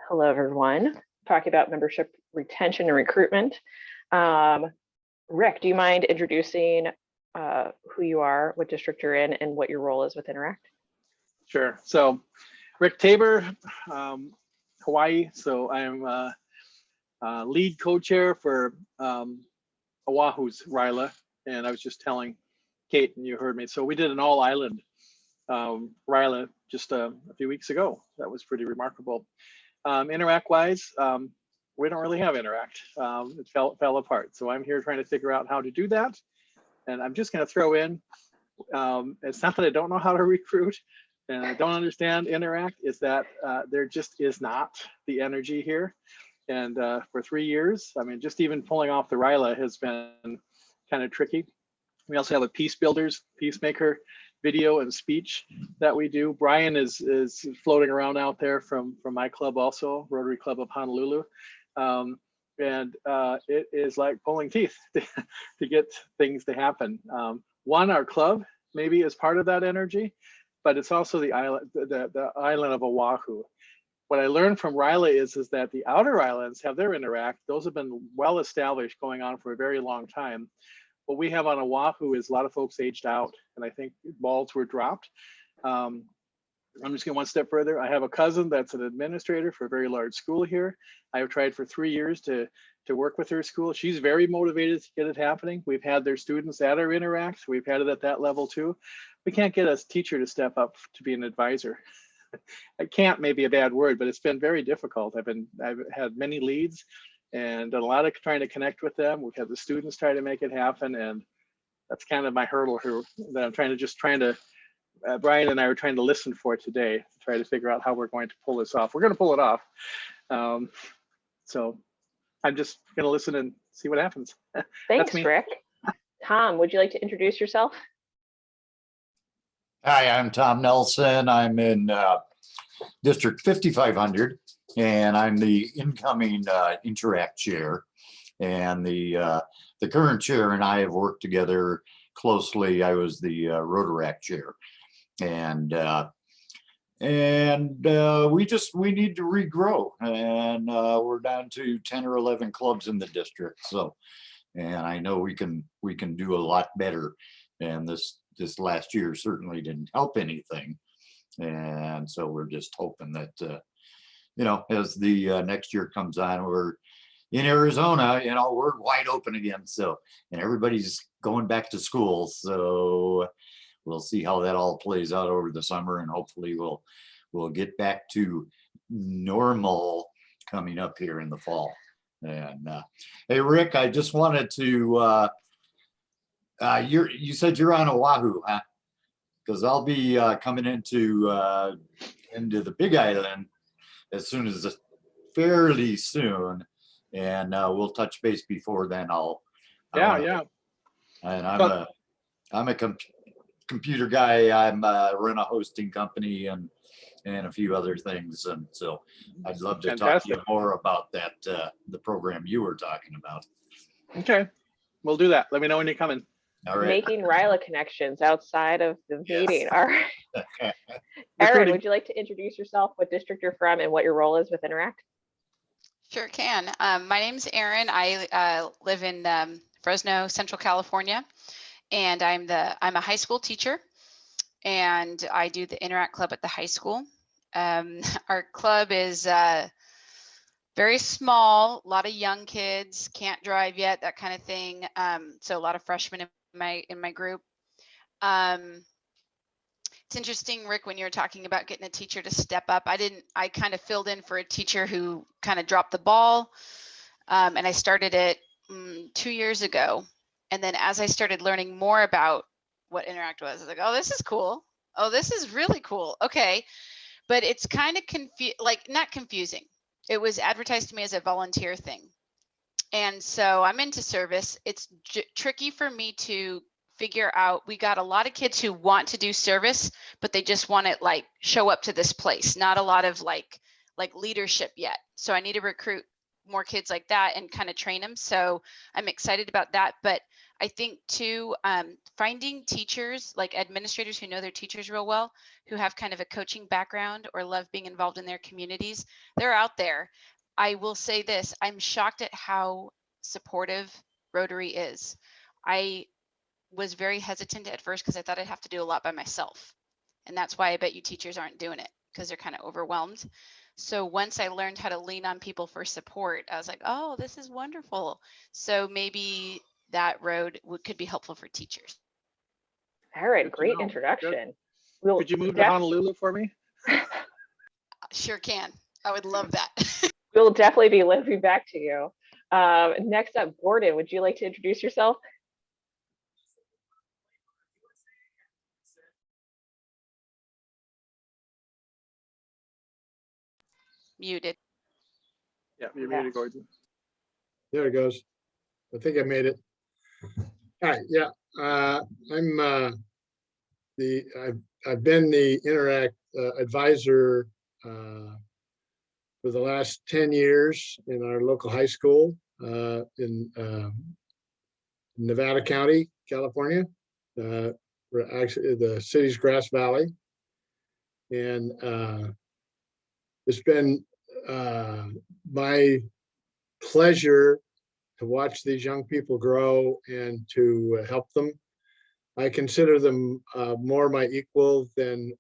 Hello, everyone. Talking about membership retention and recruitment. Rick, do you mind introducing who you are, what district you're in, and what your role is with Interact? Sure. So Rick Tabor, Hawaii. So I'm lead co-chair for Oahu's RILA. And I was just telling Kate, and you heard me. So we did an all island RILA just a few weeks ago. That was pretty remarkable. Interact wise, we don't really have Interact. It fell apart. So I'm here trying to figure out how to do that. And I'm just going to throw in, it's not that I don't know how to recruit and I don't understand Interact, is that there just is not the energy here. And for 3 years, I mean, just even pulling off the RILA has been kind of tricky. We also have a Peacemaker video and speech that we do. Brian is floating around out there from my club also, Rotary Club of Honolulu. And it is like pulling teeth to get things to happen. One, our club maybe is part of that energy, but it's also the island, the island of Oahu. What I learned from RILA is that the outer islands have their Interact. Those have been well established, going on for a very long time. What we have on Oahu is a lot of folks aged out, and I think balls were dropped. I'm just going one step further. I have a cousin that's an administrator for a very large school here. I have tried for 3 years to work with her school. She's very motivated to get it happening. We've had their students at our Interact. We've had it at that level too. We can't get a teacher to step up to be an advisor. I can't, maybe a bad word, but it's been very difficult. I've had many leads and done a lot of trying to connect with them. We've had the students try to make it happen, and that's kind of my hurdle here that I'm trying to Brian and I are trying to listen for today to try to figure out how we're going to pull this off. We're going to pull it off. So I'm just going to listen and see what happens. Thanks, Rick. Tom, would you like to introduce yourself? Hi, I'm Tom Nelson. I'm in District 5500, and I'm the incoming Interact chair. And the current chair and I have worked together closely. I was the Rotaract chair, and we need to regrow, and we're down to 10 or 11 clubs in the district. So, and I know we can do a lot better. And this last year certainly didn't help anything. And so we're just hoping that, you know, as the next year comes on, we're in Arizona, you know, we're wide open again. So, and everybody's going back to school. So we'll see how that all plays out over the summer, and hopefully we'll get back to normal coming up here in the fall. And hey, Rick, I just wanted to, you said you're on Oahu, huh? Because I'll be coming into the Big Island as soon as fairly soon, and we'll touch base before then. And I'm a computer guy. I'm run a hosting company and a few other things, and so I'd love to talk to you more about that the program you were talking about. Okay, we'll do that. Let me know when you're coming. All right. Making RILA connections outside of the meeting. Yes. All right. Erin, would you like to introduce yourself, what district you're from, and what your role is with Interact? Sure can. My name's Erin. I live in Fresno, Central California, and I'm a high school teacher, and I do the Interact Club at the high school. Our club is very small, a lot of young kids, can't drive yet, that kind of thing. So a lot of freshmen in my group. It's interesting, Rick, when you were talking about getting a teacher to step up. I kind of filled in for a teacher who kind of dropped the ball. And I started it 2 years ago. And then as I started learning more about what Interact was, I was like, oh, this is cool. Oh, this is really cool. Okay. But it's kind of not confusing. It was advertised to me as a volunteer thing. And so I'm into service. It's tricky for me to figure out. We got a lot of kids who want to do service, but they just want to like show up to this place. Not a lot of like leadership yet. So I need to recruit more kids like that and kind of train them. So I'm excited about that. But I think too, finding teachers, like administrators who know their teachers real well, who have kind of a coaching background or love being involved in their communities, they're out there. I will say this, I'm shocked at how supportive Rotary is. I was very hesitant at first because I thought I'd have to do a lot by myself. And that's why I bet you teachers aren't doing it, because they're kind of overwhelmed. So once I learned how to lean on people for support, I was like, oh, this is wonderful. So maybe that road could be helpful for teachers. All right, Good to great know. introduction. Could you move to Honolulu for me? Sure can. I would love that. We'll definitely be looping back to you. Next up, Gordon, would you like to introduce yourself? Muted. Yeah, you're Yeah. muted, Gordon. There it goes. I think I made it. Hi, yeah. I've been the Interact advisor for the last 10 years in our local high school in Nevada County, California. We're actually the city's Grass Valley. And it's been my pleasure to watch these young people grow and to help them. I consider them more my equal than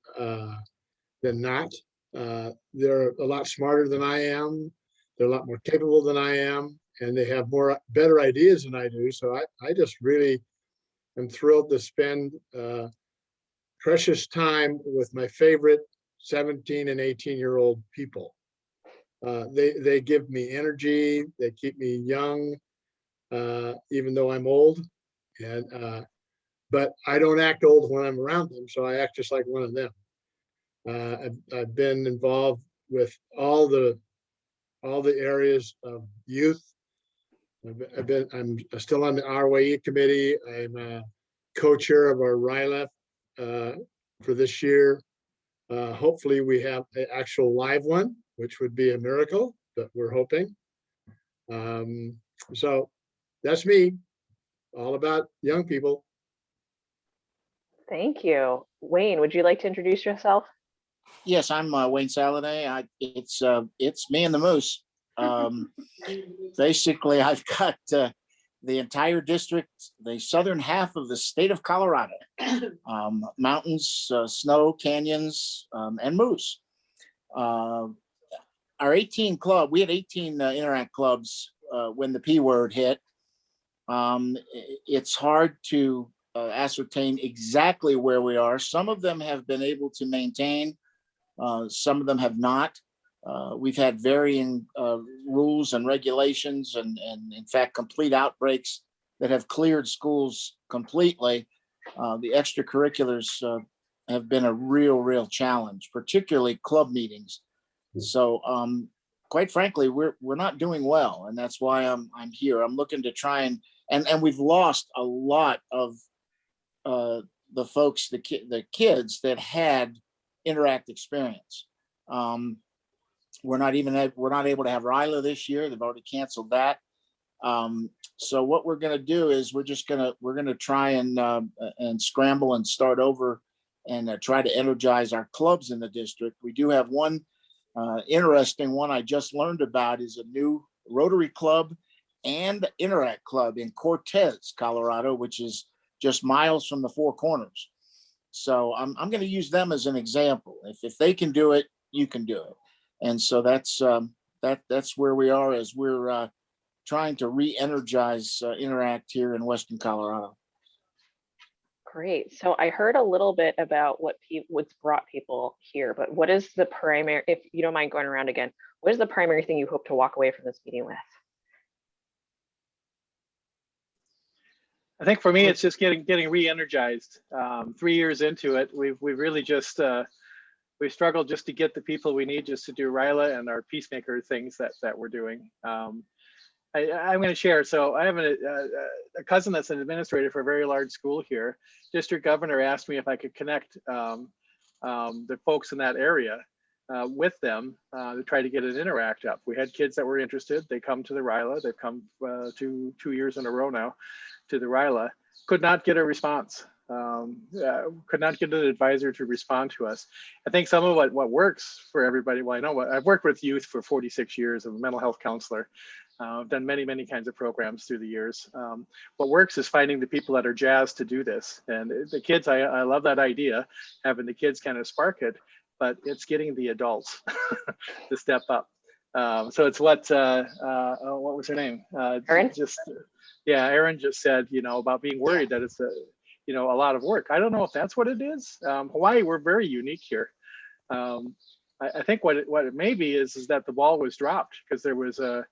not. They're a lot smarter than I am. They're a lot more capable than I am, and they have better ideas than I do. So I just really am thrilled to spend precious time with my favorite 17 and 18-year-old people. They give me energy. They keep me young, even though I'm old. And but I don't act old when I'm around them, so I act just like one of them. I've been involved with all the areas of youth. I'm still on the RYE committee. I'm a co-chair of our RYLF for this year. Hopefully we have an actual live one, which would be a miracle, but we're hoping. So that's me, all about young people. Thank you. Wayne, would you like to introduce yourself? Yes, I'm Wayne Saladay. It's me and the moose. Basically, I've got the entire district, the southern half of the state of Colorado, mountains, snow, canyons, and moose. Our 18 club, we had 18 Interact clubs when the P word hit. It's hard to ascertain exactly where we are. Some of them have been able to maintain, some of them have not. We've had varying rules and regulations and in fact, complete outbreaks that have cleared schools completely. The extracurriculars have been a real challenge, particularly club meetings. So quite frankly, we're not doing well. And that's why I'm here. I'm looking to try and we've lost a lot of the folks, the kids that had Interact experience. We're not able to have RYLA this year. They've already canceled that. So what we're going to do is we're going to try and scramble and start over and try to energize our clubs in the district. We do have one interesting one I just learned about is a new Rotary Club and Interact Club in Cortez, Colorado, which is just miles from the Four Corners. So I'm going to use them as an example. If they can do it, you can do it. And so that's where we are as we're trying to re-energize Interact here in Western Colorado. Great. So I heard a little bit about what's brought people here, but what is the primary, if you don't mind going around again, what is the primary thing you hope to walk away from this meeting with? I think for me, it's just getting re-energized. 3 years into it, we've really just we've struggled just to get the people we need just to do RYLA and our peacemaker things that we're doing. I'm going to share. So I have a cousin that's an administrator for a very large school here. District governor asked me if I could connect the folks in that area with them to try to get an interact up. We had kids that were interested. They come to the RILA. They've come 2 years in a row now to the RILA. Could not get a response. Could not get an advisor to respond to us. I think some of what works for everybody, well, I know I've worked with youth for 46 years. I'm a mental health counselor. I've done many kinds of programs through the years. What works is finding the people that are jazzed to do this. And the kids, I love that idea, having the kids kind of spark it, but it's getting the adults to step up. So it's what was her name? Erin? Erin just said, about being worried that it's a lot of work. I don't know if that's what it is. Hawaii, we're very unique here. I think what it may be is that the ball was dropped because there was a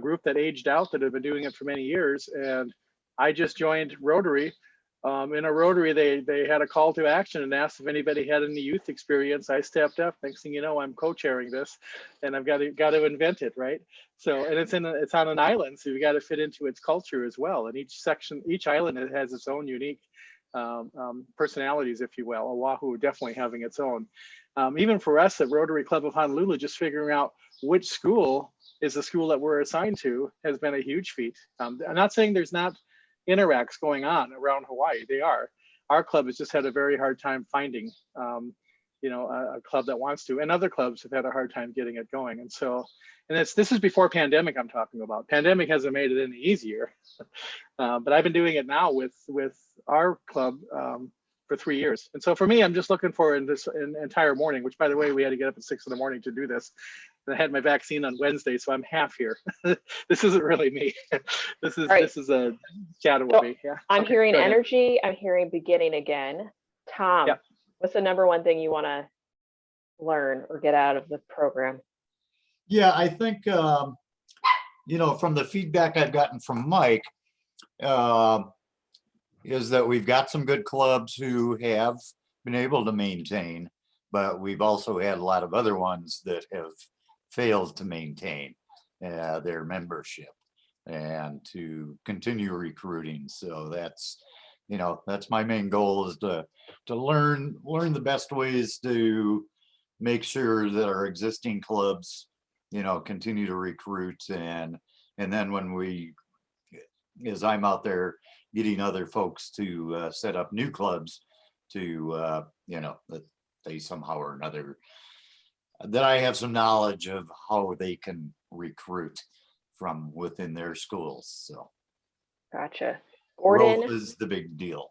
group that aged out that had been doing it for many years. And I just joined Rotary. In a Rotary, they had a call to action and asked if anybody had any youth experience. I stepped up. Next thing you know, I'm co-chairing this, and I've got to invent it, right? So, and it's on an island, so you got to fit into its culture as well. And each island has its own unique personalities, if you will. Oahu definitely having its own. Even for us at Rotary Club of Honolulu, just figuring out which school is the school that we're assigned to has been a huge feat. I'm not saying there's not interacts going on around Hawaii. They are. Our club has just had a very hard time finding, a club that wants to, and other clubs have had a hard time getting it going. And so, this is before pandemic I'm talking about. Pandemic hasn't made it any easier, but I've been doing it now with our club for 3 years. And so for me, I'm just looking forward to this entire morning, which by the way, we had to get up at 6 a.m. to do this. And I had my vaccine on Wednesday, so I'm half here. This isn't really me. This is a shadow of me. Yeah. I'm Okay, hearing go ahead. energy. I'm hearing beginning again. Tom, Yep. what's the number one thing you want to learn or get out of the program? Yeah, I think, from the feedback I've gotten from Mike, is that we've got some good clubs who have been able to maintain, but we've also had a lot of other ones that have failed to maintain their membership and to continue recruiting. So that's my main goal, is to learn the best ways to make sure that our existing clubs, continue to recruit, and then when as I'm out there getting other folks to set up new clubs, to that they somehow or another, that I have some knowledge of how they can recruit from within their schools. So Gotcha. Gordon. growth is the big deal.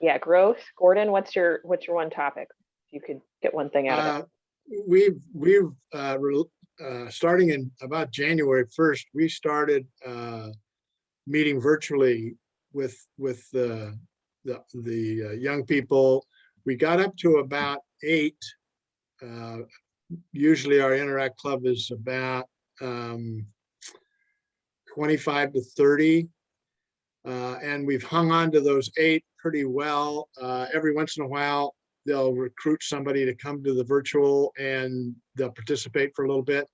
Yeah, growth. Gordon, what's your one topic? If you could get one thing out of it. We've starting in about January 1st, we started meeting virtually with the young people. We got up to about 8. Usually our Interact Club is about 25 to 30. And we've hung on to those 8 pretty well. Every once in a while, they'll recruit somebody to come to the virtual and they'll participate for a little bit.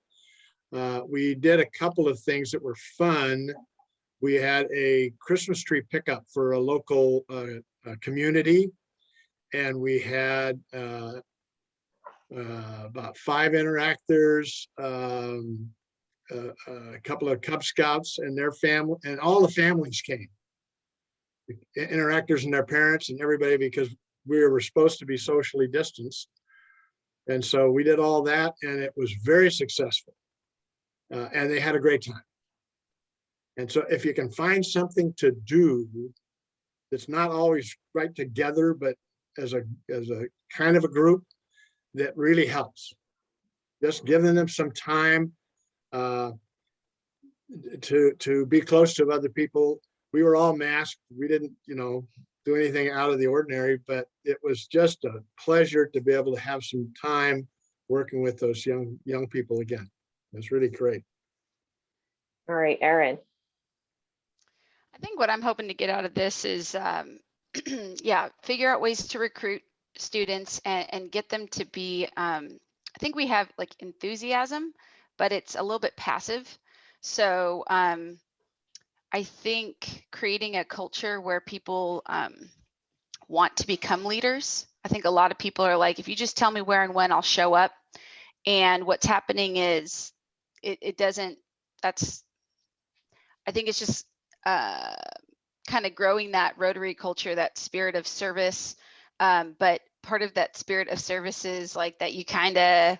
We did a couple of things that were fun. We had a Christmas tree pickup for a local community, and we had about 5 interactors, a couple of Cub Scouts and their family, and all the families came. The interactors and their parents and everybody, because we were supposed to be socially distanced. And so we did all that, and it was very successful. And they had a great time. And so if you can find something to do that's not always right together, but as a kind of a group, that really helps. Just giving them some time to be close to other people. We were all masked. We didn't, do anything out of the ordinary, but it was just a pleasure to be able to have some time working with those young people again. It's really great. All right, Erin. I think what I'm hoping to get out of this is, figure out ways to recruit students and get them to be, I think we have like enthusiasm, but it's a little bit passive. So I think creating a culture where people want to become leaders. I think a lot of people are like, if you just tell me where and when, I'll show up. And what's happening is it doesn't, that's, I think it's just kind of growing that Rotary culture, that spirit of service. But part of that spirit of service is like that you kind of,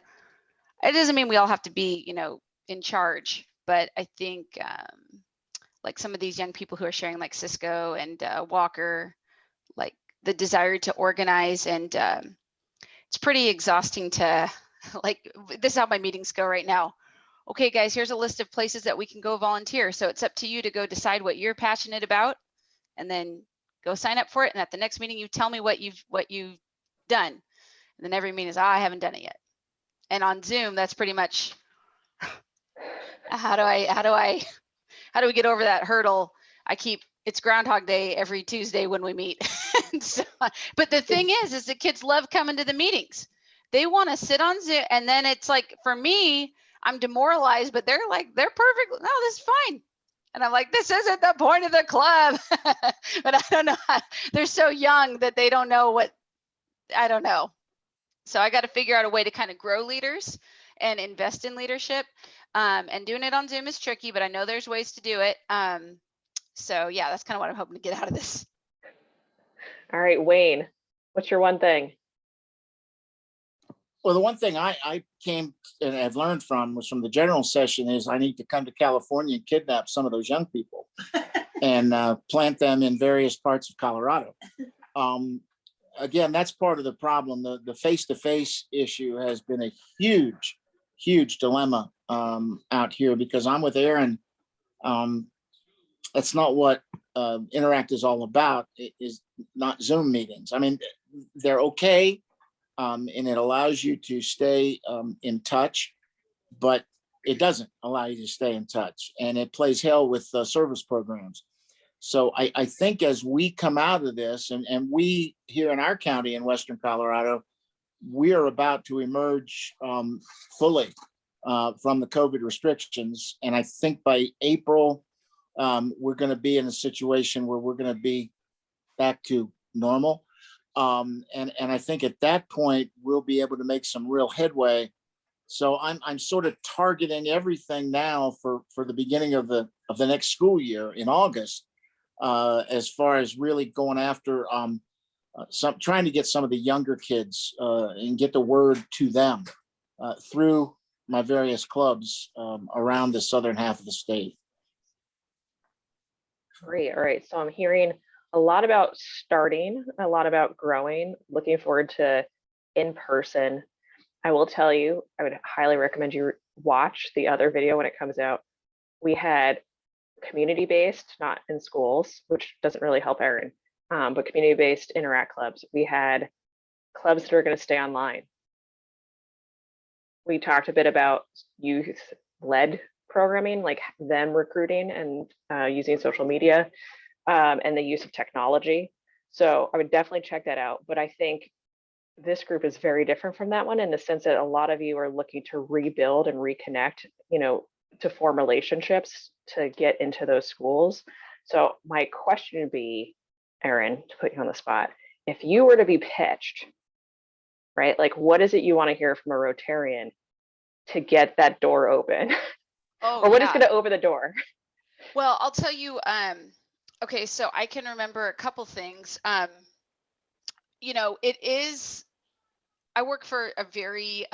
it doesn't mean we all have to be, you know, in charge, but I think like some of these young people who are sharing, like Cisco and Walker, like the desire to organize, and it's pretty exhausting to like, this is how my meetings go right now. Okay, guys, here's a list of places that we can go volunteer. So it's up to you to go decide what you're passionate about, and then go sign up for it. And at the next meeting, you tell me what you've done. And then every meeting is, I haven't done it yet. And on Zoom, that's pretty much how do we get over that hurdle? It's Groundhog Day every Tuesday when we meet. So, but the thing is the kids love coming to the meetings. They want to sit on Zoom, and then it's like, for me, I'm demoralized, but they're like, they're perfect. No, this is fine. And I'm like, this isn't the point of the club. But I don't know. They're so young that they don't know what, I don't know. So I got to figure out a way to kind of grow leaders and invest in leadership. And doing it on Zoom is tricky, but I know there's ways to do it. So yeah, that's kind of what I'm hoping to get out of this. All right, Wayne, what's your one thing? Well, the one thing I came and I've learned from was from the general session is I need to come to California and kidnap some of those young people and plant them in various parts of Colorado. Again, that's part of the problem. The face-to-face issue has been a huge, huge dilemma out here, because I'm with Aaron. That's not what Interact is all about. It is not Zoom meetings. I mean, they're okay. And it allows you to stay in touch, but it doesn't allow you to stay in touch. And it plays hell with service programs. So I think as we come out of this, and we here in our county in Western Colorado, we are about to emerge fully from the COVID restrictions. And I think by April, we're going to be in a situation where we're going to be back to normal. And I think at that point, we'll be able to make some real headway. So I'm sort of targeting everything now for the beginning of the next school year in August, as far as really going after trying to get some of the younger kids and get the word to them through my various clubs around the southern half of the state. Great. All right. So I'm hearing a lot about starting, a lot about growing, looking forward to in person. I will tell you, I would highly recommend you watch the other video when it comes out. We had community-based, not in schools, which doesn't really help Erin, but community-based Interact clubs. We had clubs that are going to stay online. We talked a bit about youth-led programming, like them recruiting and using social media and the use of technology. So I would definitely check that out. But I think this group is very different from that one in the sense that a lot of you are looking to rebuild and reconnect, you know, to form relationships to get into those schools. So my question would be, Erin, to put you on the spot, if you were to be pitched, right, like what is it you want to hear from a Rotarian to get that door open? Oh, or what is yeah. going to open the door? Well, I'll tell you, okay, so I can remember a couple things. You know, I work for a very,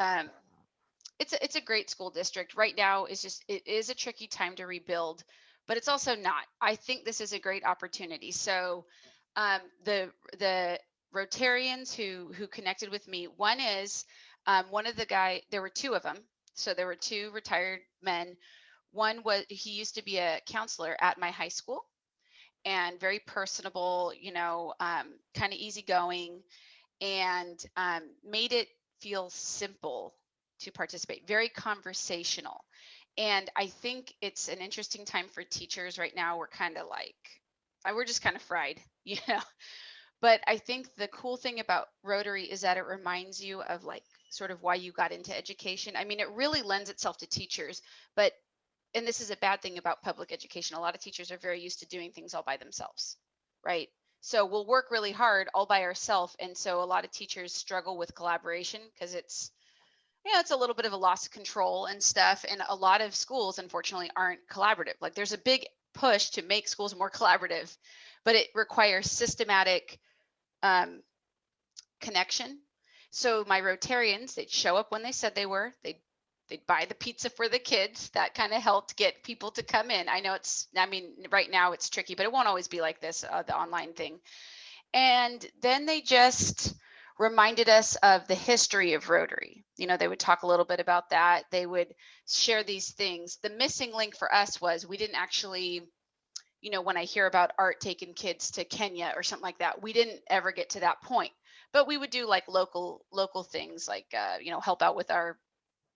it's a great school district. Right now it is a tricky time to rebuild, but it's also not. I think this is a great opportunity. So the Rotarians who connected with me, one is one of the there were two of them. So there were two retired men. One he used to be a counselor at my high school and very personable, you know, kind of easygoing, and made it feel simple to participate, very conversational. And I think it's an interesting time for teachers right now. We're kind of like, we're just kind of fried, you know. But I think the cool thing about Rotary is that it reminds you of like sort of why you got into education. I mean, it really lends itself to teachers, but, and this is a bad thing about public education, a lot of teachers are very used to doing things all by themselves, right? So we'll work really hard all by ourselves. And so a lot of teachers struggle with collaboration because it's, it's a little bit of a loss of control and stuff. And a lot of schools, unfortunately, aren't collaborative. Like there's a big push to make schools more collaborative, but it requires systematic connection. So my Rotarians, they'd show up when they said they were. They'd buy the pizza for the kids. That kind of helped get people to come in. I know right now it's tricky, but it won't always be like this, the online thing. And then they just reminded us of the history of Rotary. They would talk a little bit about that. They would share these things. The missing link for us was we didn't actually, when I hear about Art taking kids to Kenya or something like that, we didn't ever get to that point. But we would do like local things like, help out with our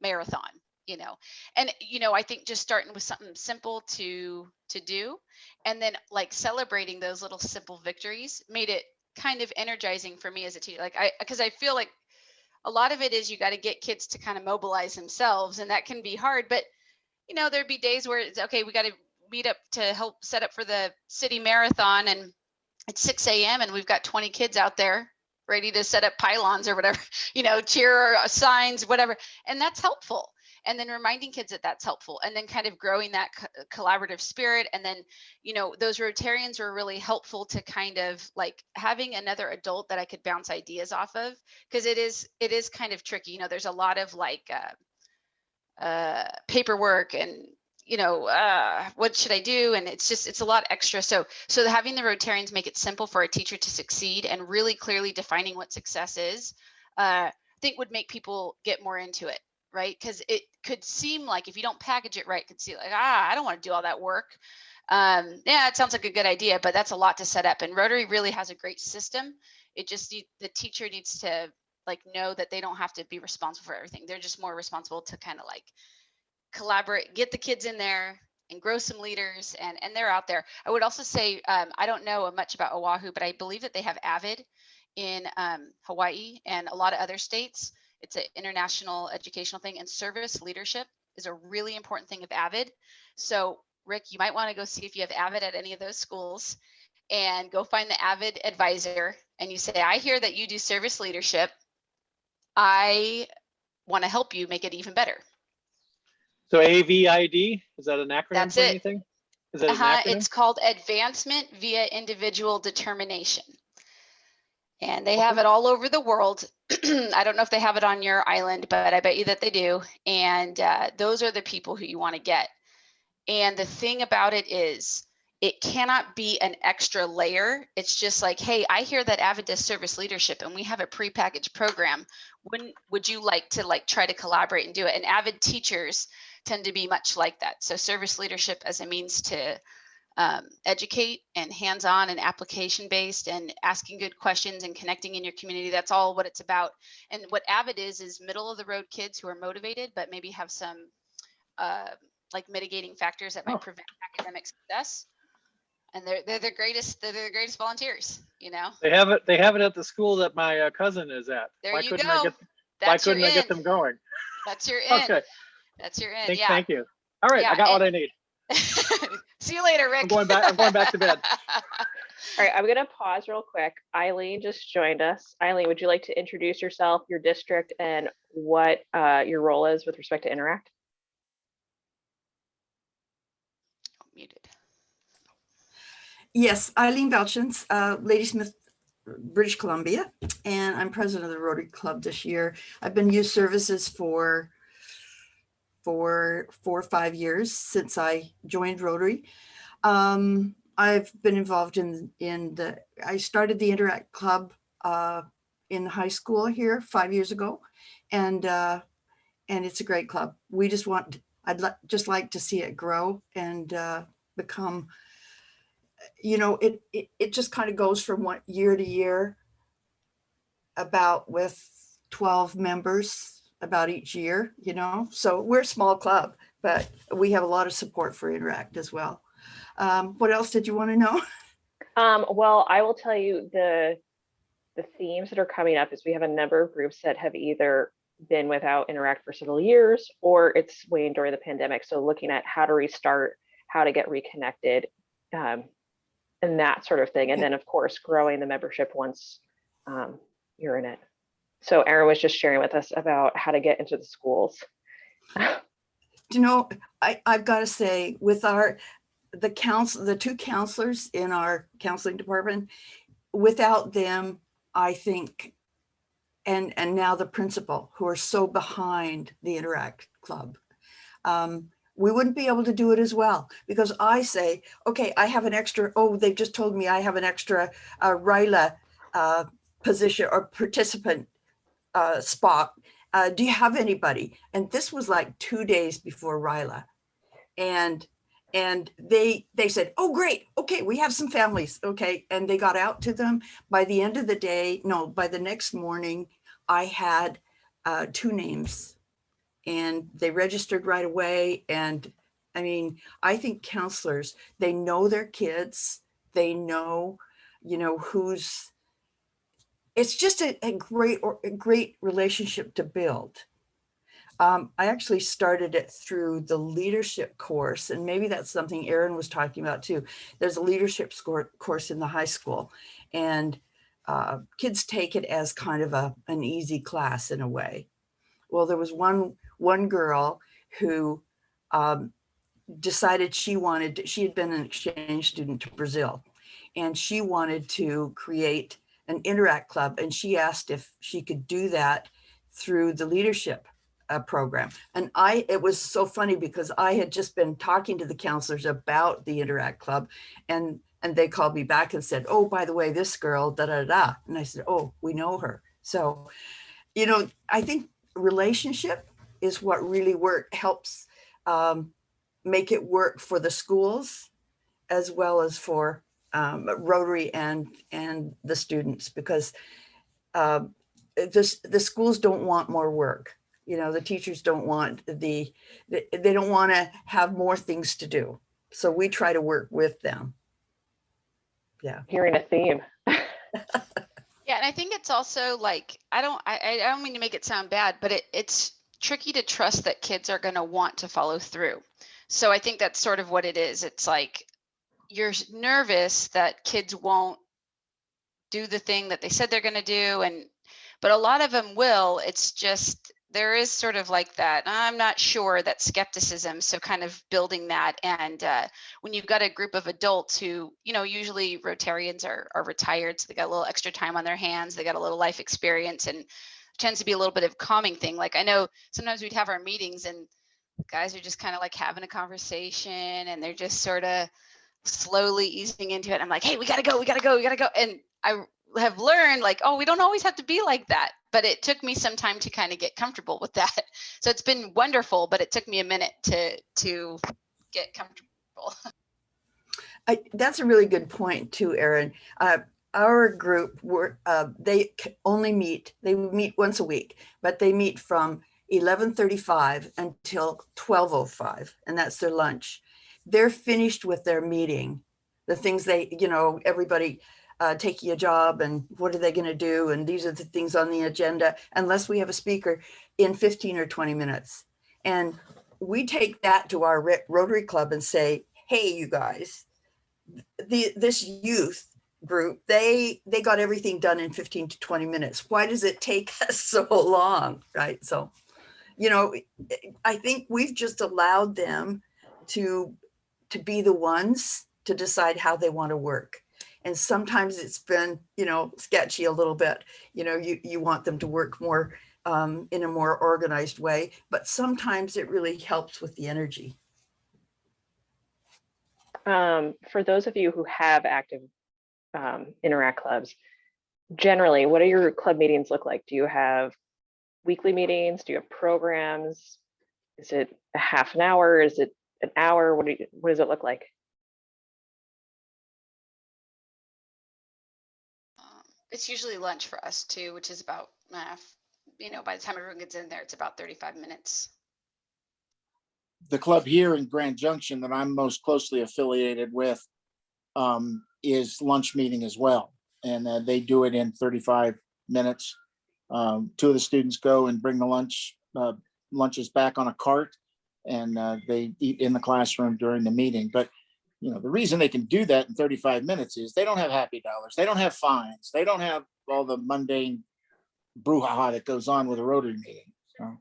marathon, and I think just starting with something simple to do, and then like celebrating those little simple victories made it kind of energizing for me as a teacher. Because I feel like a lot of it is you got to get kids to kind of mobilize themselves, and that can be hard. But there'd be days where it's okay, we got to meet up to help set up for the city marathon, and it's 6 a.m. and we've got 20 kids out there ready to set up pylons or whatever, cheer signs, whatever. And that's helpful. And then reminding kids that that's helpful, and then kind of growing that collaborative spirit. And then, those Rotarians were really helpful to kind of like having another adult that I could bounce ideas off of, because it is kind of tricky. There's a lot of like paperwork and, what should I do? And it's a lot extra. So having the Rotarians make it simple for a teacher to succeed and really clearly defining what success is, I think would make people get more into it, right? Because it could seem like if you don't package it right, it could seem like, I don't want to do all that work. Yeah, it sounds like a good idea, but that's a lot to set up. And Rotary really has a great system. It just the teacher needs to like know that they don't have to be responsible for everything. They're just more responsible to kind of like collaborate, get the kids in there and grow some leaders, and they're out there. I would also say, I don't know much about Oahu, but I believe that they have AVID in Hawaii and a lot of other states. It's an international educational thing, and service leadership is a really important thing of AVID. So Rick, you might want to go see if you have AVID at any of those schools, and go find the AVID advisor, and you say, I hear that you do service leadership. I want to help you make it even better. So AVID, is that an acronym That's for it. anything? Is that an acronym? It's called Advancement via Individual Determination. And they have it all over the world. I don't know if they have it on your island, but I bet you that they do. And those are the people who you want to get. And the thing about it is, it cannot be an extra layer. It's just like, hey, I hear that AVID does service leadership and we have a prepackaged program. Would you like to try to collaborate and do it? And AVID teachers tend to be much like that. So service leadership as a means to educate, and hands-on and application-based, and asking good questions and connecting in your community. That's all what it's about. And what AVID is middle of the road kids who are motivated, but maybe have some mitigating factors that might prevent academic success. And they're the greatest volunteers, They have it at the school that my cousin is at. There Why you couldn't go. why couldn't I get them going? That's your in. Okay. That's your in. Yeah. Thank you. All right, Yeah, I got what I need. See you later, Rick. I'm going back to bed. All right, I'm going to pause real quick. Eileen just joined us. Eileen, would you like to introduce yourself, your district, and what your role is with respect to Interact? Muted. Yes, Eileen Belchins, Ladysmith, British Columbia, and I'm president of the Rotary Club this year. I've been youth services for 4 or 5 years since I joined Rotary. I've been involved I started the Interact Club in high school here 5 years ago, and it's a great club. I'd just like to see it grow and become, it just kind of goes from one year to year, about with 12 members about each year, so we're a small club, but we have a lot of support for Interact as well. What else did you want to know? Well, I will tell you the themes that are coming up is we have a number of groups that have either been without Interact for several years, or it's waned during the pandemic. So looking at how to restart, how to get reconnected, and that sort of thing. And then of course, growing the membership once you're in it. So Erin was just sharing with us about how to get into the schools. You know, I've got to say, with the two counselors in our counseling department, without them, I think, and now the principal, who are so behind the Interact Club, we wouldn't be able to do it as well, because I say, okay, I have an extra, oh, they just told me I have an extra RILA position or participant spot. Do you have anybody? And this was like 2 days before RILA. And they said, oh, great. Okay, we have some families. Okay. And they got out to them. By the end of the day, no, by the next morning, I had 2 names, and they registered right away. And I mean, I think counselors, they know their kids. They know, who's, it's just a great relationship to build. I actually started it through the leadership course, and maybe that's something Erin was talking about too. There's a leadership course in the high school, and kids take it as kind of an easy class in a way. Well, there was one girl who decided she had been an exchange student to Brazil, and she wanted to create an Interact Club, and she asked if she could do that through the leadership program. And it was so funny, because I had just been talking to the counselors about the Interact Club, and they called me back and said, oh, by the way, this girl, da da da. And I said, oh, we know her. So, I think relationship is what really helps make it work for the schools as well as for Rotary and the students, because the schools don't want more work. The teachers don't want they don't want to have more things to do. So we try to work with them. Yeah. Hearing a theme. Yeah, and I think it's also like, I don't mean to make it sound bad, but it's tricky to trust that kids are going to want to follow through. So I think that's sort of what it is. It's like, you're nervous that kids won't do the thing that they said they're going to do, but a lot of them will. It's just, there is sort of like that, I'm not sure, that skepticism. So kind of building that. And when you've got a group of adults who, usually Rotarians are retired, so they got a little extra time on their hands, they got a little life experience, and tends to be a little bit of a calming thing. Like, I know sometimes we'd have our meetings and guys are just kind of like having a conversation, and they're just sort of slowly easing into it. I'm like, hey, we gotta go. And I have learned, like, oh, we don't always have to be like that. But it took me some time to kind of get comfortable with that. So it's been wonderful, but it took me a minute to get comfortable. That's a really good point too, Erin. Our group, they meet once a week, but they meet from 11:35 until 12:05, and that's their lunch. They're finished with their meeting, the things everybody taking a job, and what are they going to do, and these are the things on the agenda, unless we have a speaker, in 15 or 20 minutes. And we take that to our Rotary Club and say, hey, you guys, this youth group, they got everything done in 15 to 20 minutes. Why does it take us so long, right? So, I think we've just allowed them to be the ones to decide how they want to work. And sometimes it's been, sketchy a little bit. You want them to work more in a more organized way, but sometimes it really helps with the energy. For those of you who have active Interact clubs, generally, what do your club meetings look like? Do you have weekly meetings? Do you have programs? Is it a half an hour? Is it an hour? What does it look like? It's usually lunch for us too, which is about, by the time everyone gets in there, it's about 35 minutes. The club here in Grand Junction that I'm most closely affiliated with is lunch meeting as well. And they do it in 35 minutes. 2 of the students go and bring the lunches back on a cart, and they eat in the classroom during the meeting. But the reason they can do that in 35 minutes is they don't have happy dollars. They don't have fines. They don't have all the mundane brouhaha that goes on with a Rotary meeting. So.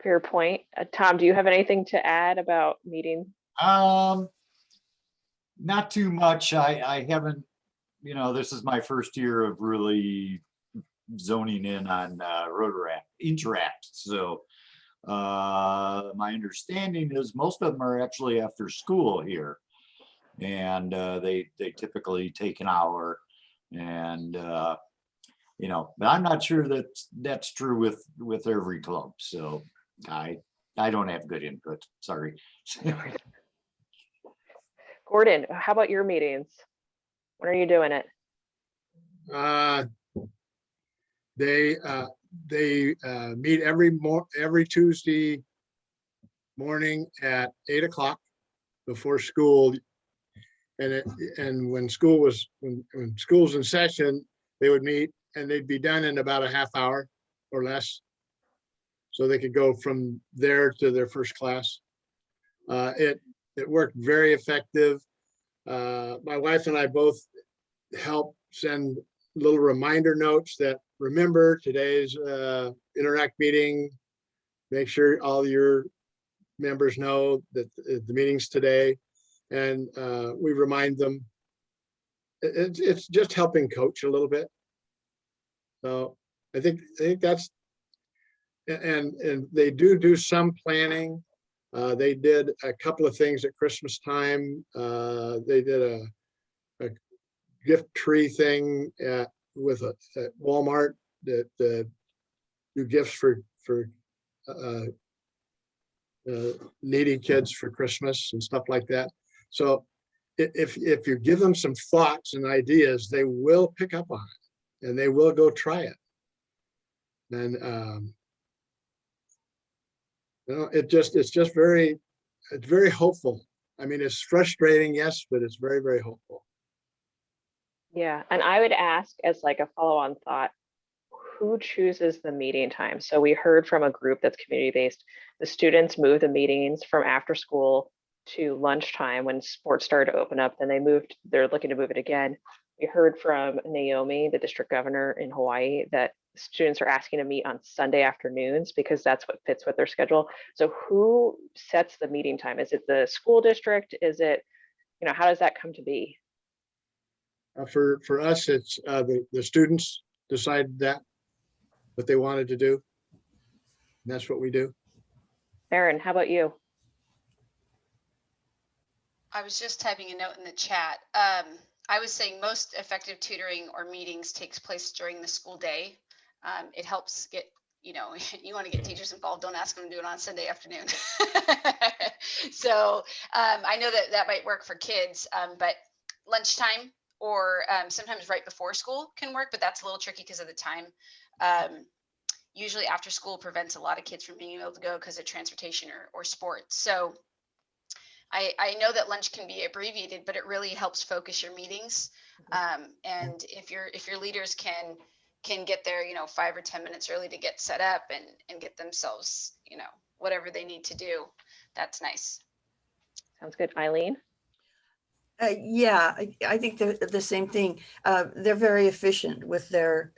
Fair point. Tom, do you have anything to add about meeting? Not too much. I haven't, this is my first year of really zoning in on Interact. So my understanding is most of them are actually after school here, and they typically take an hour, and but I'm not sure that that's true with every club. So I don't have good input. Sorry. Gordon, how about your meetings? When are you doing it? They meet every Tuesday morning at 8 o'clock before school. And when school's in session, they would meet and they'd be done in about a half hour or less. So they could go from there to their first class. It worked very effective. My wife and I both help send little reminder notes that remember today's Interact meeting. Make sure all your members know that the meeting's today, and we remind them. It's just helping coach a little bit. So I think that's, and they do some planning. They did a couple of things at Christmas time. They did a gift tree thing at Walmart that do gifts for needy kids for Christmas and stuff like that. So if you give them some thoughts and ideas, they will pick up on it and they will go try it. And it's just very hopeful. I mean, it's frustrating, yes, but it's very, very hopeful. Yeah, and I would ask as like a follow-on thought, who chooses the meeting time? So we heard from a group that's community-based. The students move the meetings from after school to lunchtime when sports started to open up. Then they're looking to move it again. We heard from Naomi, the district governor in Hawaii, that students are asking to meet on Sunday afternoons because that's what fits with their schedule. So who sets the meeting time? Is it the school district? Is it, how does that come to be? For us, it's the students decided that what they wanted to do. And that's what we do. Erin, how about you? I was just typing a note in the chat. I was saying most effective tutoring or meetings takes place during the school day. It helps get, you want to get teachers involved, don't ask them to do it on Sunday afternoon. So I know that might work for kids, but lunchtime or sometimes right before school can work, but that's a little tricky because of the time. Usually after school prevents a lot of kids from being able to go because of transportation or sports. So I know that lunch can be abbreviated, but it really helps focus your meetings. And if your leaders can get there, 5 or 10 minutes early to get set up and get themselves, whatever they need to do, that's nice. Sounds good. Eileen? Yeah, I think they're the same thing. They're very efficient with their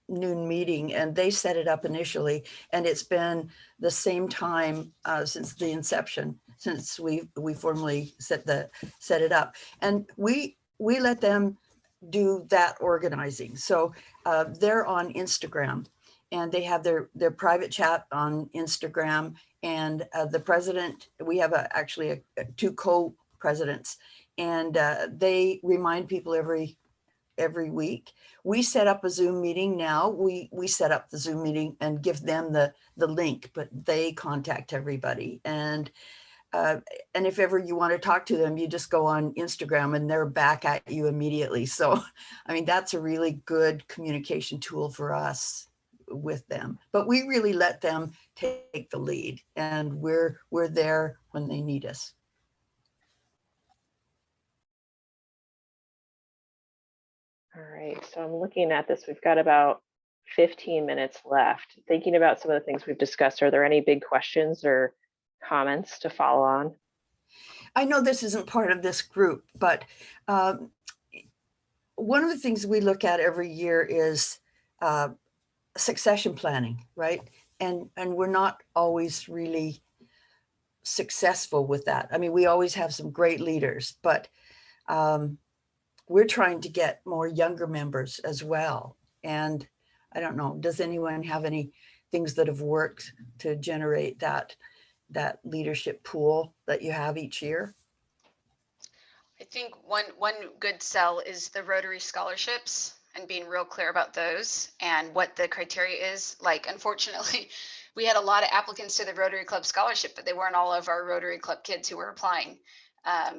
noon meeting, and they set it up initially, and it's been the same time since the inception, since we formally set it up, and we let them do that organizing. So they're on Instagram, and they have their private chat on Instagram, and the president, we have actually two co-presidents, and they remind people every week. We set up a Zoom meeting now. We set up the Zoom meeting and give them the link, but they contact everybody. And if ever you want to talk to them, you just go on Instagram and they're back at you immediately. So, I mean, that's a really good communication tool for us with them. But we really let them take the lead, and we're there when they need us. All right, so I'm looking at this. We've got about 15 minutes left. Thinking about some of the things we've discussed, are there any big questions or comments to follow on? I know this isn't part of this group, but one of the things we look at every year is succession planning, right? And we're not always really successful with that. I mean, we always have some great leaders, but we're trying to get more younger members as well. And I don't know, does anyone have any things that have worked to generate that leadership pool that you have each year? I think one good sell is the Rotary scholarships and being real clear about those and what the criteria is. Like, unfortunately, we had a lot of applicants to the Rotary Club scholarship, but they weren't all of our Rotary Club kids who were applying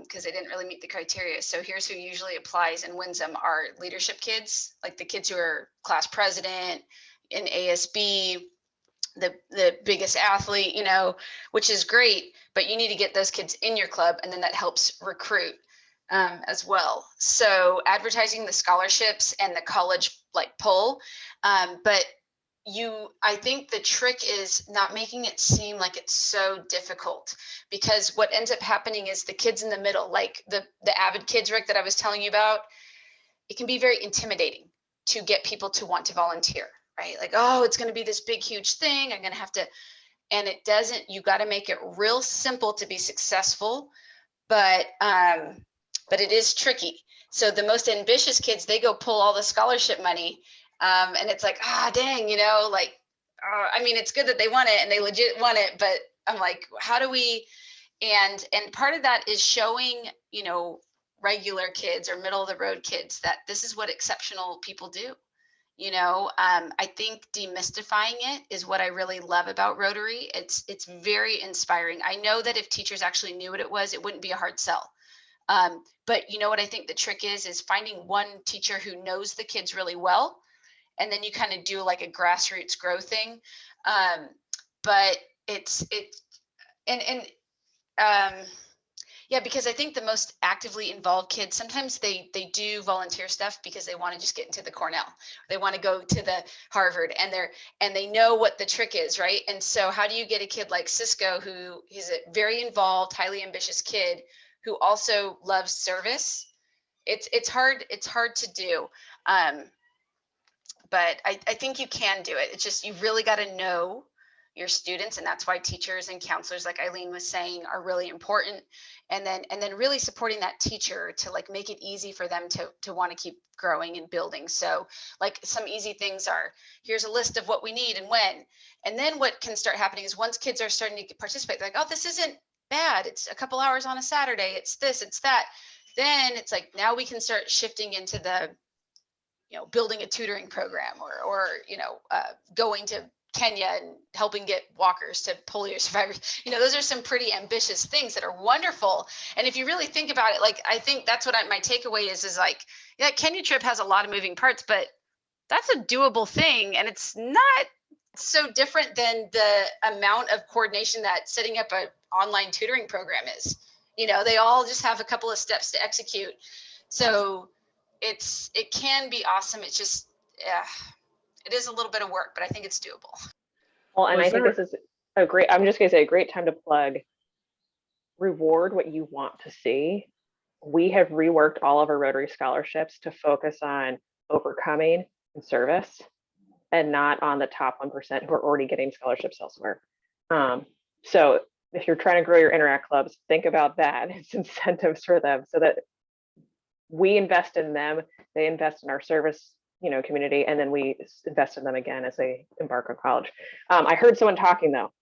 because they didn't really meet the criteria. So here's who usually applies and wins them: are leadership kids, like the kids who are class president in ASB, the biggest athlete, you know, which is great, but you need to get those kids in your club, and then that helps recruit as well. So advertising the scholarships and the college like pull, but I think the trick is not making it seem like it's so difficult, because what ends up happening is the kids in the middle, like the avid kids, Rick, that I was telling you about, it can be very intimidating to get people to want to volunteer, right? Like, oh, it's going to be this big, huge thing. I'm going to have to, and it doesn't. You got to make it real simple to be successful, but it is tricky. So the most ambitious kids, they go pull all the scholarship money, and it's like, dang, you know, like, I mean, it's good that they want it and they legit want it, but I'm like, how do we? And part of that is showing, you know, regular kids or middle of the road kids that this is what exceptional people do. You know, I think demystifying it is what I really love about Rotary. It's very inspiring. I know that if teachers actually knew what it was, it wouldn't be a hard sell. But you know what I think the trick is finding one teacher who knows the kids really well, and then you kind of do like a grassroots growth thing. But yeah, because I think the most actively involved kids, sometimes they do volunteer stuff because they want to just get into the Cornell, they want to go to the Harvard, and they know what the trick is, right? And so how do you get a kid like Cisco, who he's a very involved, highly ambitious kid who also loves service? It's hard to do, but I think you can do it. It's just, you really got to know your students, and that's why teachers and counselors, like Eileen was saying, are really important. And then really supporting that teacher to like make it easy for them to want to keep growing and building. So like some easy things are, here's a list of what we need and when. And then what can start happening is once kids are starting to participate, they're like, oh, this isn't bad, it's a couple hours on a Saturday, it's this, it's that. Then it's like, now we can start shifting into the, you know, building a tutoring program, or you know, going to Kenya and helping get walkers to polio survivors. You know, those are some pretty ambitious things that are wonderful. And if you really think about it, like, I think that's what my takeaway is like, yeah, Kenya trip has a lot of moving parts, but that's a doable thing. And it's not so different than the amount of coordination that setting up an online tutoring program is. You know, they all just have a couple of steps to execute. So it can be awesome. It's just, it is a little bit of work, but I think it's doable. Well, and I think this is I'm just gonna say a great time to plug, reward what you want to see. We have reworked all of our Rotary scholarships to focus on overcoming and service, and not on the top 1% who are already getting scholarships elsewhere. So if you're trying to grow your Interact clubs, think about that. It's incentives for them, so that we invest in them, they invest in our service, you know, community, and then we invest in them again as they embark on college. I heard someone talking though.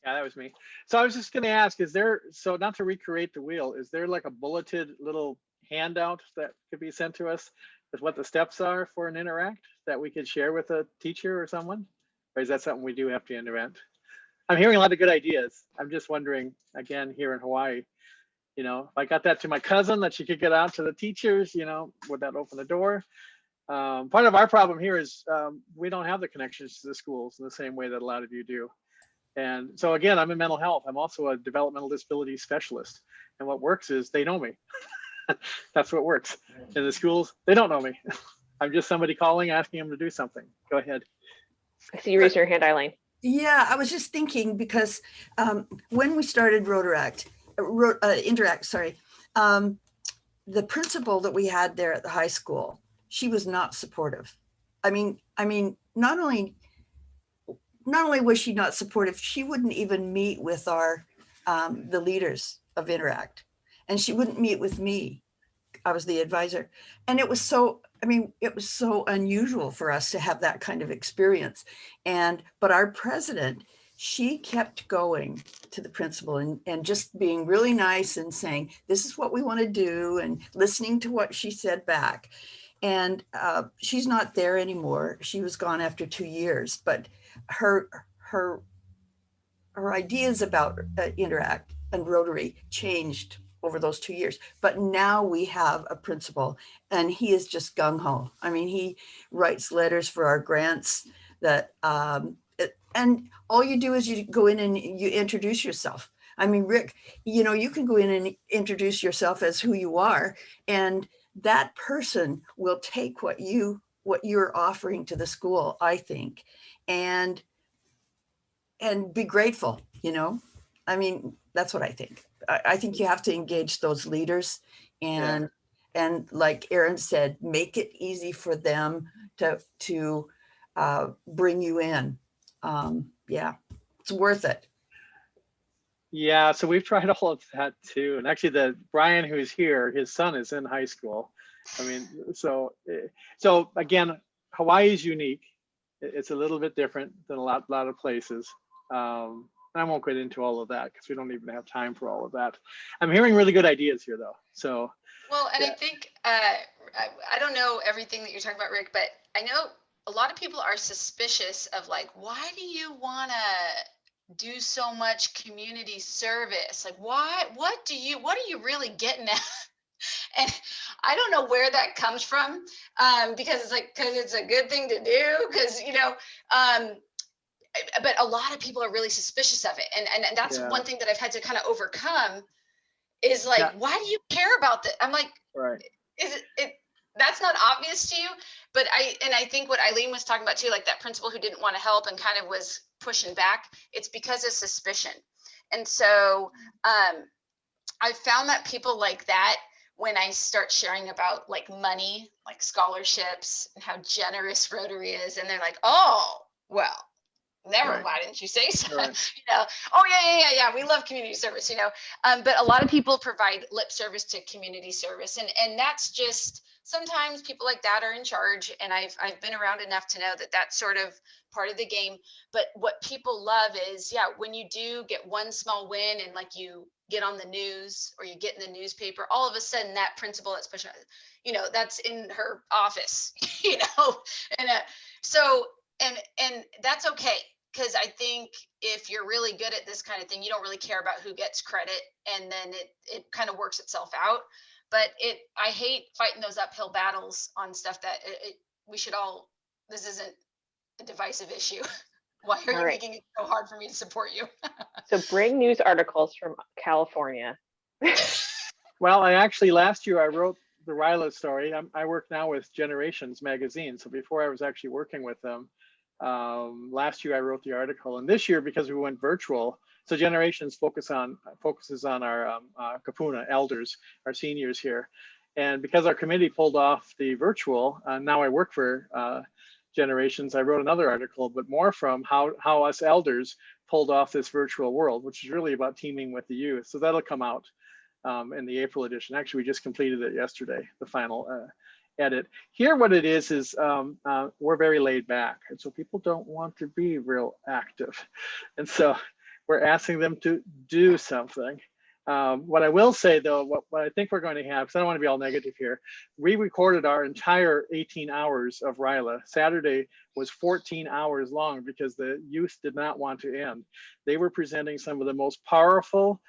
Yeah, that was me. So I was just going to ask, is there, so not to recreate the wheel, is there like a bulleted little handout that could be sent to us with what the steps are for an Interact that we could share with a teacher or someone? Or is that something we do have to invent? I'm hearing a lot of good ideas. I'm just wondering, again, here in Hawaii, you know, if I got that to my cousin that she could get out to the teachers, you know, would that open the door? Part of our problem here is we don't have the connections to the schools in the same way that a lot of you do. And so again, I'm in mental health. I'm also a developmental disability specialist. And what works is they know me. That's what works. In the schools, they don't know me. I'm just somebody calling, asking them to do something. Go ahead. I see you raise your hand, Eileen. Yeah, I was just thinking, because when we started Interact, sorry, the principal that we had there at the high school, she was not supportive. I mean, not only was she not supportive, she wouldn't even meet with our the leaders of Interact, and she wouldn't meet with me. I was the advisor, and it was so, it was so unusual for us to have that kind of experience. But our president, she kept going to the principal and just being really nice and saying, this is what we want to do, and listening to what she said back. And she's not there anymore. She was gone after 2 years, but her ideas about Interact and Rotary changed over those 2 years. But now we have a principal, and he is just gung-ho. I mean, he writes letters for our grants that, and all you do is you go in and you introduce yourself. I mean, Rick, you can go in and introduce yourself as who you are, and that person will take what you're offering to the school, I think, and be grateful. I mean, that's what I think. I think you have to engage those leaders, and like Aaron said, make it easy for them to bring you in. Yeah, it's worth it. Yeah, so we've tried all of that too. And actually Brian, who's here, his son is in high school. I mean, so again, Hawaii is unique. It's a little bit different than a lot of places. I won't get into all of that because we don't even have time for all of that. I'm hearing really good ideas here though. So. Well, and yeah. I think, I don't know everything that you're talking about, Rick, but I know a lot of people are suspicious of like, why do you want to do so much community service? Like, what are you really getting at? And I don't know where that comes from, because it's a good thing to do, because, but a lot of people are really suspicious of it. And that's one thing that I've had to kind of overcome is like, why do you care about that? I'm like, right. Is it that's not obvious to you? But I think what Eileen was talking about too, like that principal who didn't want to help and kind of was pushing back, it's because of suspicion. And so I found that people like that, when I start sharing about like money, like scholarships and how generous Rotary is, and they're like, oh, well, never, why didn't you say so? Right. Oh yeah, we love community service, but a lot of people provide lip service to community service, and that's just, sometimes people like that are in charge, and I've been around enough to know that that's sort of part of the game. But what people love is, when you do get one small win and like you get on the news or you get in the newspaper, all of a sudden that principal that's pushing, that's in her office, and so and that's okay. Because I think if you're really good at this kind of thing, you don't really care about who gets credit, and then it kind of works itself out. But I hate fighting those uphill battles on stuff that we should all, this isn't a divisive issue. Why are you making it so hard for me to support you? So bring news articles from California. Well, last year I wrote the Ryla story. I work now with Generations magazine. So before I was actually working with them, last year I wrote the article, and this year, because we went virtual, so Generations focuses on our kapuna elders, our seniors here, and because our committee pulled off the virtual, now I work for Generations. I wrote another article, but more from how us elders pulled off this virtual world, which is really about teaming with the youth. So that'll come out in the April edition. Actually, we just completed it yesterday, the final edit. Here, what it is we're very laid back, and so people don't want to be real active, and so we're asking them to do something. What I will say though, what I think we're going to have, because I don't want to be all negative here, we recorded our entire 18 hours of Ryla. Saturday was 14 hours long because the youth did not want to end. They were presenting some of the most powerful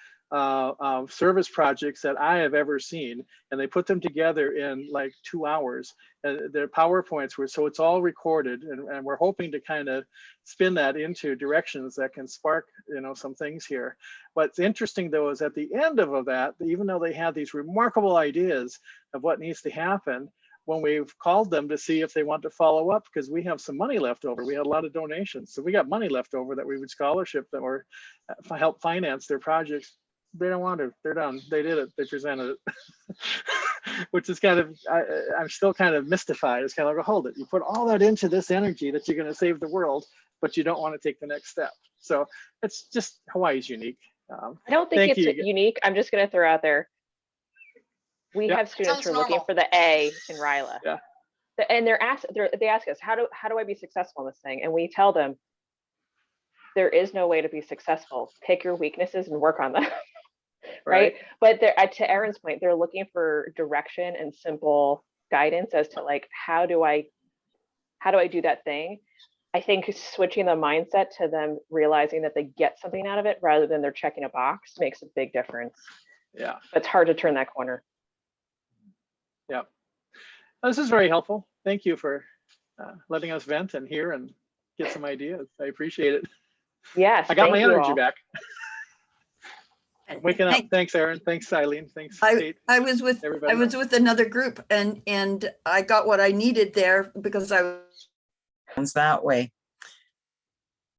service projects that I have ever seen, and they put them together in like 2 hours. Their PowerPoints were, so it's all recorded, and we're hoping to kind of spin that into directions that can spark some things here. What's interesting though is at the end of that, even though they had these remarkable ideas of what needs to happen, when we've called them to see if they want to follow up, because we have some money left over. We had a lot of donations, so we got money left over that we would scholarship them or help finance their projects. They don't want to. They're done. They did it. They presented it. which is kind of, I'm still kind of mystified. It's kind of like, hold it, you put all that into this energy that you're going to save the world, but you don't want to take the next step. So it's just, Hawaii's unique. I don't think Thank it's you again. unique. I'm just going to throw out there. We Yeah. have students who Sounds are looking normal. for the A in RILA. Yeah. And they ask us, how do I be successful in this thing? And we tell them, there is no way to be successful. Pick your weaknesses and work on them. Right. But to Erin's point, they're looking for direction and simple guidance as to like, how do I do that thing? I think switching the mindset to them realizing that they get something out of it rather than they're checking a box makes a big difference. Yeah. But it's hard to turn that corner. Yeah. This is very helpful. Thank you for letting us vent and hear and get some ideas. I appreciate it. Yes. I got my thank you energy all. back. Waking up. Thank- Thanks, Erin. Thanks, Eileen. Thanks, Kate. I was with Everybody. another group and I got what I needed there because I that way.